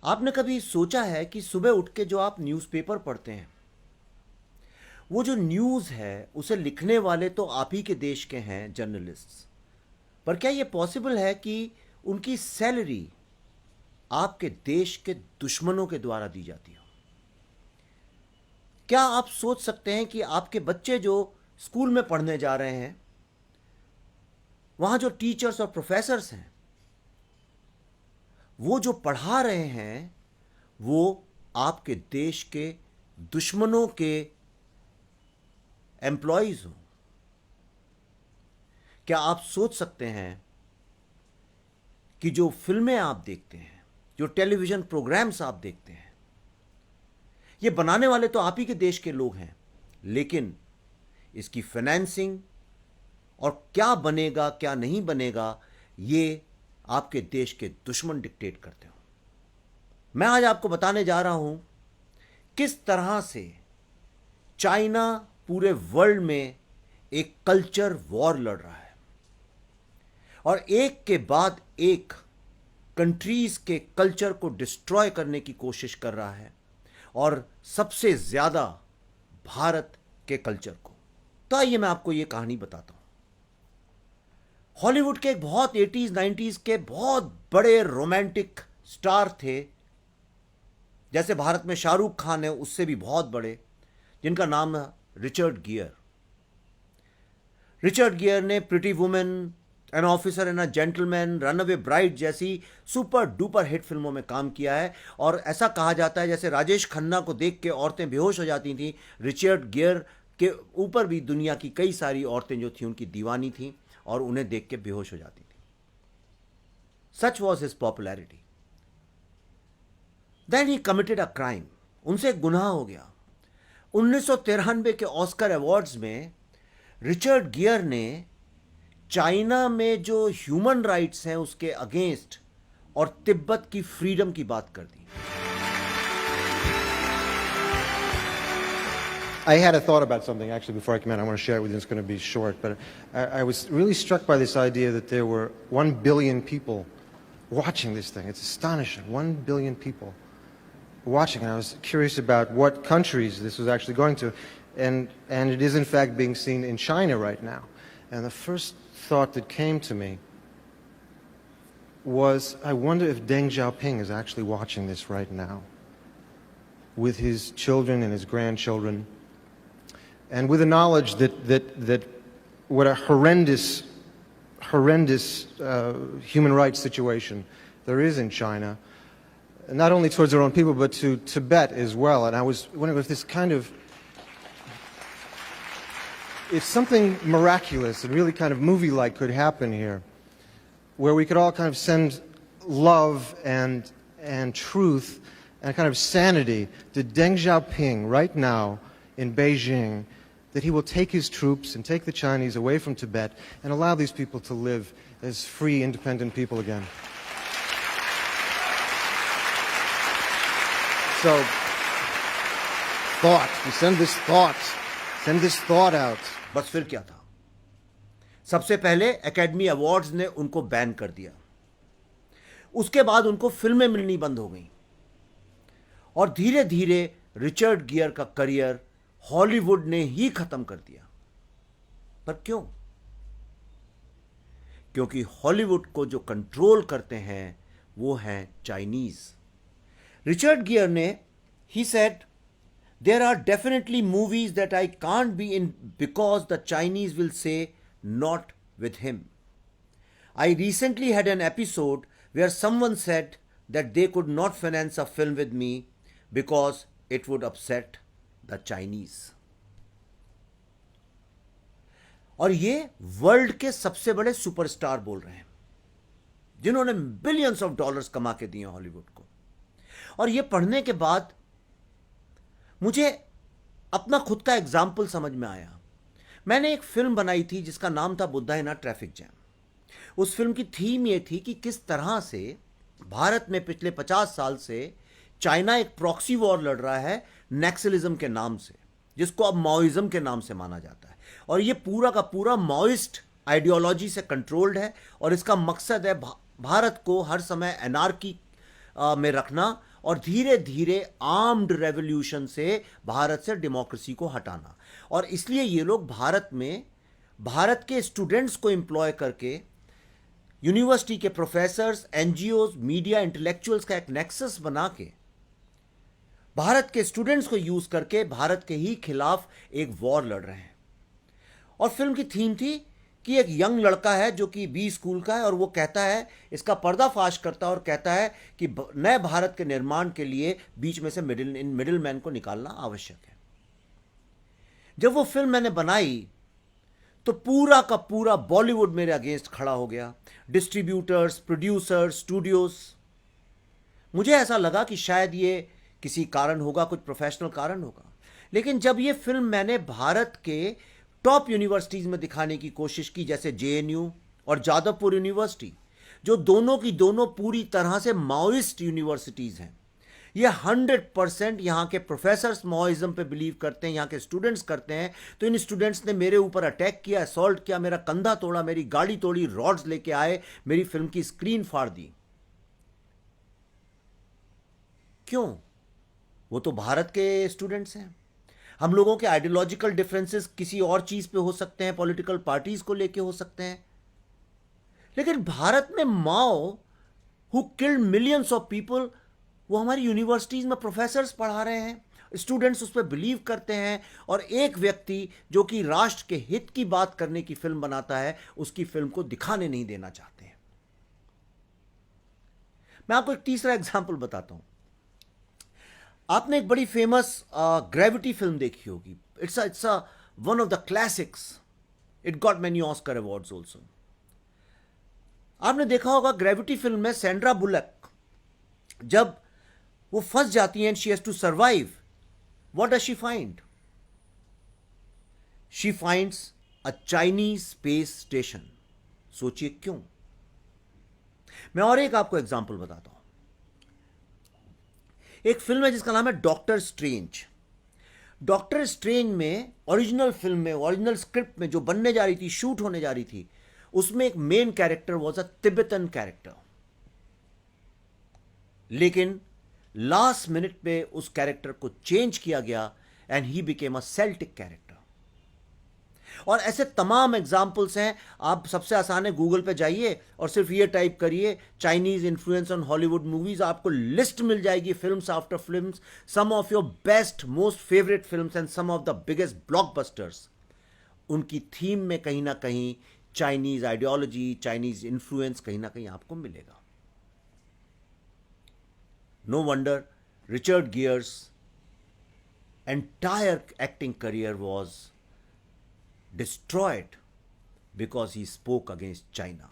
आपने कभी सोचा है कि सुबह उठ के जो आप न्यूज़पेपर पढ़ते हैं, वो जो न्यूज़ है उसे लिखने वाले तो आप ही के देश के हैं, जर्नलिस्ट्स। पर क्या ये पॉसिबल है कि उनकी सैलरी आपके देश के दुश्मनों के द्वारा दी जाती हो? क्या आप सोच सकते हैं कि आपके बच्चे जो स्कूल में पढ़ने जा रहे हैं, वहाँ जो टीचर्स और प्रोफेसर्स हैं, वो जो पढ़ा रहे हैं, वो आपके देश के दुश्मनों के एम्प्लॉयज़ हो? क्या आप सोच सकते हैं कि जो फिल्में आप देखते हैं, जो टेलीविज़न प्रोग्राम्स आप देखते हैं, ये बनाने वाले तो आप ही के देश के लोग हैं, लेकिन इसकी फाइनेंसिंग और क्या बनेगा क्या नहीं बनेगा, ये आपके देश के दुश्मन डिक्टेट करते हो। मैं आज आपको बताने जा रहा हूं किस तरह से चाइना पूरे वर्ल्ड में एक कल्चर वॉर लड़ रहा है और एक के बाद एक कंट्रीज के कल्चर को डिस्ट्रॉय करने की कोशिश कर रहा है, और सबसे ज्यादा भारत के कल्चर को। तो आइए मैं आपको यह कहानी बताता हूं। हॉलीवुड के एक बहुत 80s 90s के बहुत बड़े रोमांटिक स्टार थे, जैसे भारत में शाहरुख खान है, उससे भी बहुत बड़े, जिनका नाम है रिचर्ड गियर। रिचर्ड गियर ने pretty women, an officer and a gentleman, runaway bride जैसी सुपर डुपर हिट फिल्मों में काम किया है। और ऐसा कहा जाता है जैसे राजेश खन्ना को देख के औरतें बेहोश हो जाती थीं, रिचर्ड गियर के ऊपर भी दुनिया की कई सारी औरतें जो थीं उनकी दीवानी थीं और उन्हें देख के बेहोश हो जाती थीं। Such was his popularity. Then he committed a crime. उनसे एक गुनाह हो गया। 1993 के ऑस्कर अवार्ड्स में रिचर्ड गियर ने चाइना में जो ह्यूमन राइट्स हैं उसके अगेंस्ट और तिब्बत की फ्रीडम की बात कर दी। I had a thought about something actually before I came out. I want to share it with you. It's going to be short, but I was really struck by this idea that there were 1 billion people watching this thing. It's astonishing. 1 billion people watching. And I was curious about what countries this was actually going to. And it is in fact being seen in China right now. And the first thought that came to me was, I wonder if Deng Xiaoping is actually watching this right now with his children and his grandchildren, and with the knowledge that what a horrendous human rights situation there is in China, not only towards their own people, but to Tibet as well. And I was wondering if this kind of, if something miraculous and really kind of movie-like could happen here, where we could all kind of send love and truth and kind of sanity to Deng Xiaoping right now in Beijing, that he will take his troops and take the Chinese away from Tibet and allow these people to live as free, independent people again. So, thought, we send this thought out. बस फिर क्या था? सबसे पहले academy awards ने उनको ban कर दिया। उसके बाद उनको फिल्में मिलनी बंद हो गई और धीरे धीरे रिचर्ड गियर का करियर हॉलीवुड ने ही खत्म कर दिया। पर क्यों? क्योंकि हॉलीवुड को जो कंट्रोल करते हैं वो हैं चाइनीज। रिचर्ड गियर ने, he said, there are definitely movies that I can't be in because the Chinese will say not with him. I recently had an episode where someone said that they could not finance a film with me because it would upset the Chinese. और ये world के सबसे बड़े superstar बोल रहे हैं, जिन्होंने billions of dollars कमा के दिए हॉलीवुड को। और ये पढ़ने के बाद मुझे अपना खुद का एग्जाम्पल समझ में आया। मैंने एक फिल्म बनाई थी जिसका नाम था बुद्धा इन अ ट्रैफिक जैम। उस फिल्म की थीम ये थी कि किस तरह से भारत में पिछले 50 साल से चाइना एक प्रॉक्सी वॉर लड़ रहा है नक्सलिज्म के नाम से, जिसको अब माओइज्म के नाम से माना जाता है। और ये पूरा का पूरा माओइस्ट आइडियोलॉजी से कंट्रोल्ड है और इसका मकसद है भारत को हर समय एनार्की में रखना और धीरे धीरे आर्म्ड रेवोल्यूशन से भारत से डेमोक्रेसी को हटाना। और इसलिए ये लोग भारत में भारत के स्टूडेंट्स को एम्प्लॉय करके, यूनिवर्सिटी के प्रोफेसर्स, एनजीओज, मीडिया, इंटेलेक्चुअल्स का एक नेक्सस बना के भारत के स्टूडेंट्स को यूज करके भारत के ही खिलाफ एक वॉर लड़ रहे हैं। और फिल्म की थीम थी कि एक यंग लड़का है जो कि बी स्कूल का है, और वो कहता है, इसका पर्दाफाश करता है और कहता है कि नए भारत के निर्माण के लिए बीच में से मिडिल मैन को निकालना आवश्यक है। जब वो फिल्म मैंने बनाई तो पूरा का पूरा बॉलीवुड मेरे अगेंस्ट खड़ा हो गया, डिस्ट्रीब्यूटर्स, प्रोड्यूसर्स, स्टूडियोज। मुझे ऐसा लगा कि शायद ये किसी कारण होगा, कुछ प्रोफेशनल कारण होगा। लेकिन जब ये फिल्म मैंने भारत के टॉप यूनिवर्सिटीज में दिखाने की कोशिश की, जैसे जेएनयू और जादवपुर यूनिवर्सिटी, जो दोनों की दोनों पूरी तरह से माओइस्ट यूनिवर्सिटीज हैं, ये 100% यहाँ के प्रोफेसर्स माओइज्म पे बिलीव करते हैं, यहाँ के स्टूडेंट्स करते हैं। तो इन स्टूडेंट्स ने मेरे ऊपर अटैक किया, असॉल्ट किया, मेरा कंधा तोड़ा, मेरी गाड़ी तोड़ी, रॉड्स लेके आए, मेरी फिल्म की स्क्रीन फाड़ दी। क्यों? वो तो भारत के स्टूडेंट्स हैं। हम लोगों के आइडियोलॉजिकल डिफरेंसेस किसी और चीज पे हो सकते हैं, पॉलिटिकल पार्टीज को लेके हो सकते हैं, लेकिन भारत में Mao who killed millions of people, वो हमारी यूनिवर्सिटीज में प्रोफेसर्स पढ़ा रहे हैं, स्टूडेंट्स उस पर बिलीव करते हैं, और एक व्यक्ति जो कि राष्ट्र के हित की बात करने की फिल्म बनाता है, उसकी फिल्म को दिखाने नहीं देना चाहते हैं। मैं आपको एक तीसरा एग्जाम्पल बताता हूं। आपने एक बड़ी फेमस ग्रेविटी फिल्म देखी होगी। It's a one of the classics. It got many Oscar awards also. आपने देखा होगा ग्रेविटी फिल्म में सैंड्रा बुलक जब वो फंस जाती हैं, she has to survive, what does she find? She finds a Chinese space station. सोचिए क्यों। मैं और एक आपको एग्जांपल बताता हूं। एक फिल्म है जिसका नाम है डॉक्टर स्ट्रेंज। डॉक्टर स्ट्रेंज में ओरिजिनल फिल्म में, ओरिजिनल स्क्रिप्ट में जो बनने जा रही थी, शूट होने जा रही थी, उसमें एक main character was a Tibetan character. लेकिन लास्ट मिनट पे उस कैरेक्टर को चेंज किया गया and he became a Celtic character. और ऐसे तमाम एग्जाम्पल्स हैं। आप सबसे आसान है, गूगल पे जाइए और सिर्फ ये टाइप करिए Chinese influence on Hollywood movies, आपको लिस्ट मिल जाएगी, films after films, some of your best most favourite films and some of the biggest blockbusters. उनकी थीम में कहीं ना कहीं चाइनीज आइडियोलॉजी, चाइनीज इन्फ्लुएंस कहीं ना कहीं आपको मिलेगा। No wonder Richard Gere's entire acting career was destroyed because he spoke against China.